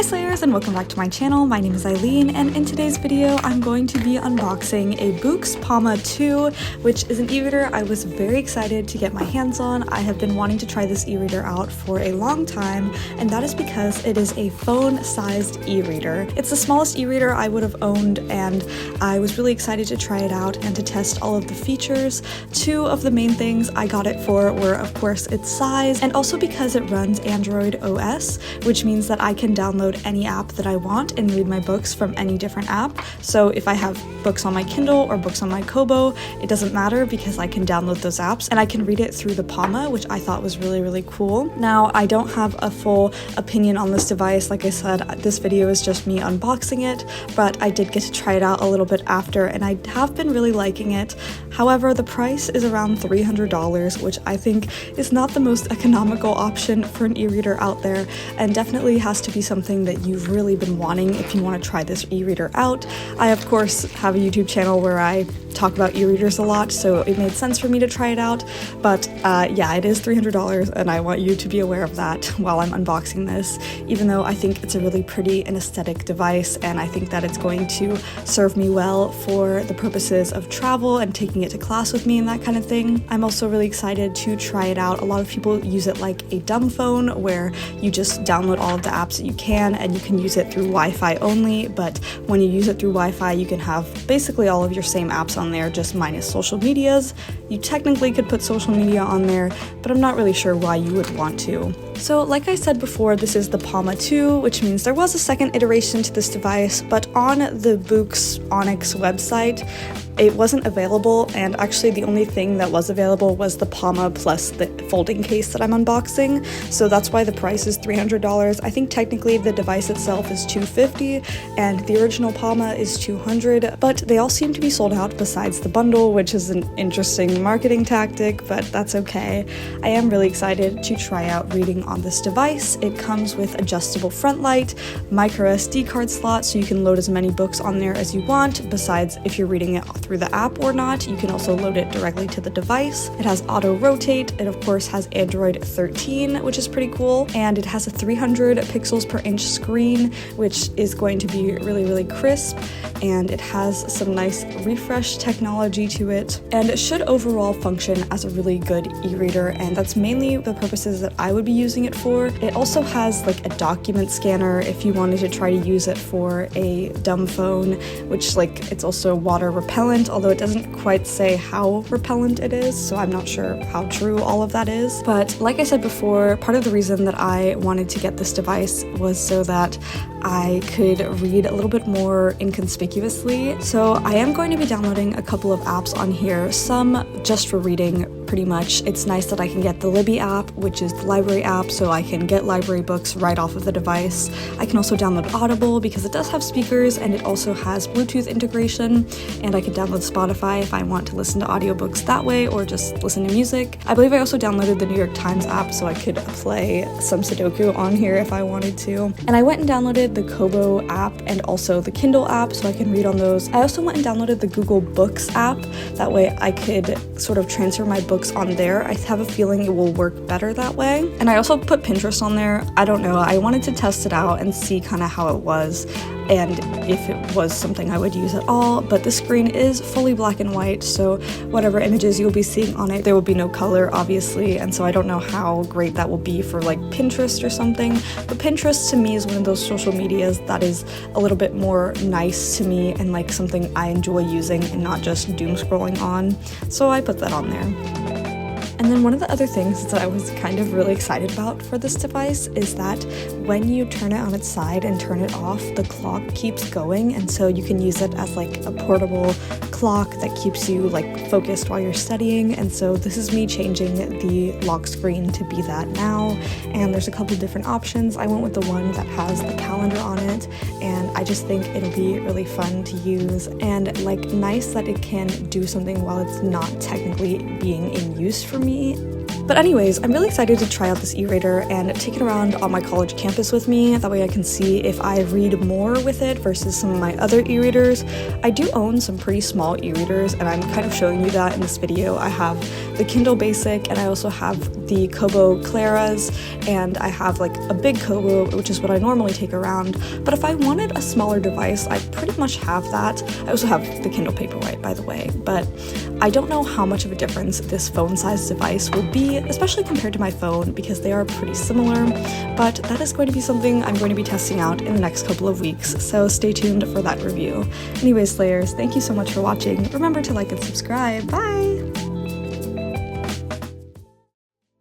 Hi Slayers, and welcome back to my channel. My name is Eileen, and in today's video I'm going to be unboxing a BOOX Palma 2, which is an e-reader I was very excited to get my hands on. I have been wanting to try this e-reader out for a long time, and that is because it is a phone-sized e-reader. It's the smallest e-reader I would have owned, and I was really excited to try it out and to test all of the features. Two of the main things I got it for were, of course, its size, and also because it runs Android OS, which means that I can download any app that I want and read my books from any different app. So if I have books on my Kindle or books on my Kobo, it doesn't matter because I can download those apps and I can read it through the Palma, which I thought was really cool. Now, I don't have a full opinion on this device. Like I said, this video is just me unboxing it, but I did get to try it out a little bit after, and I have been really liking it. However, the price is around $300, which I think is not the most economical option for an e-reader out there, and definitely has to be something that you've really been wanting if you want to try this e-reader out. I, of course, have a YouTube channel where I talk about e-readers a lot, so it made sense for me to try it out, but yeah, it is $300, and I want you to be aware of that while I'm unboxing this, even though I think it's a really pretty and aesthetic device, and I think that it's going to serve me well for the purposes of travel and taking it to class with me and that kind of thing. I'm also really excited to try it out. A lot of people use it like a dumb phone, where you just download all of the apps that you can, and you can use it through Wi-Fi only, but when you use it through Wi-Fi, you can have basically all of your same apps on there, just minus social medias. You technically could put social media on there, but I'm not really sure why you would want to. So like I said before, this is the Palma 2, which means there was a second iteration to this device, but on the BOOX Onyx website, it wasn't available, and actually the only thing that was available was the Palma plus the folding case that I'm unboxing, so that's why the price is $300. I think technically the device itself is $250, and the original Palma is $200, but they all seem to be sold out besides the bundle, which is an interesting marketing tactic, but that's okay. I am really excited to try out reading on this device. It comes with adjustable front light, micro SD card slot, so you can load as many books on there as you want. Besides, if you're reading it through the app or not, you can also load it directly to the device. It has auto rotate. It of course has Android 13, which is pretty cool, and it has a 300 pixels per inch screen, which is going to be really crisp, and it has some nice refresh technology to it, and it should overall function as a really good e-reader, and that's mainly the purposes that I would be using it for. It also has like a document scanner if you wanted to try to use it for a dumb phone, which it's also water repellent, although it doesn't quite say how repellent it is, so I'm not sure how true all of that is. But like I said before, part of the reason that I wanted to get this device was so that I could read a little bit more inconspicuously. So I am going to be downloading a couple of apps on here, some just for reading pretty much. It's nice that I can get the Libby app, which is the library app, so I can get library books right off of the device. I can also download Audible because it does have speakers, and it also has Bluetooth integration, and I can download Spotify if I want to listen to audiobooks that way or just listen to music. I believe I also downloaded the New York Times app so I could play some Sudoku on here if I wanted to. And I went and downloaded the Kobo app and also the Kindle app so I can read on those. I also went and downloaded the Google Books app. That way I could sort of transfer my books on there. I have a feeling it will work better that way. And I also put Pinterest on there. I don't know, I wanted to test it out and see kind of how it was and if it was something I would use at all, but the screen is fully black and white, so whatever images you'll be seeing on it, there will be no color, obviously, and so I don't know how great that will be for like Pinterest or something, but Pinterest to me is one of those social medias that is a little bit more nice to me and like something I enjoy using and not just doom scrolling on, so I put that on there. And then one of the other things that I was kind of really excited about for this device is that when you turn it on its side and turn it off, the clock keeps going, and so you can use it as like a portable clock that keeps you like focused while you're studying. And so this is me changing the lock screen to be that now, and there's a couple different options. I went with the one that has the calendar on it, and I just think it'll be really fun to use and like nice that it can do something while it's not technically being in use for me. But anyways, I'm really excited to try out this e-reader and take it around on my college campus with me. That way I can see if I read more with it versus some of my other e-readers. I do own some pretty small e-readers, and I'm kind of showing you that in this video. I have the Kindle Basic, and I also have the Kobo Claras, and I have like a big Kobo, which is what I normally take around. But if I wanted a smaller device, I pretty much have that. I also have the Kindle Paperwhite, by the way, but I don't know how much of a difference this phone-sized device will be, especially compared to my phone, because they are pretty similar. But that is going to be something I'm going to be testing out in the next couple of weeks, so stay tuned for that review. Anyways, Slayers, thank you so much for watching. Remember to like and subscribe. Bye!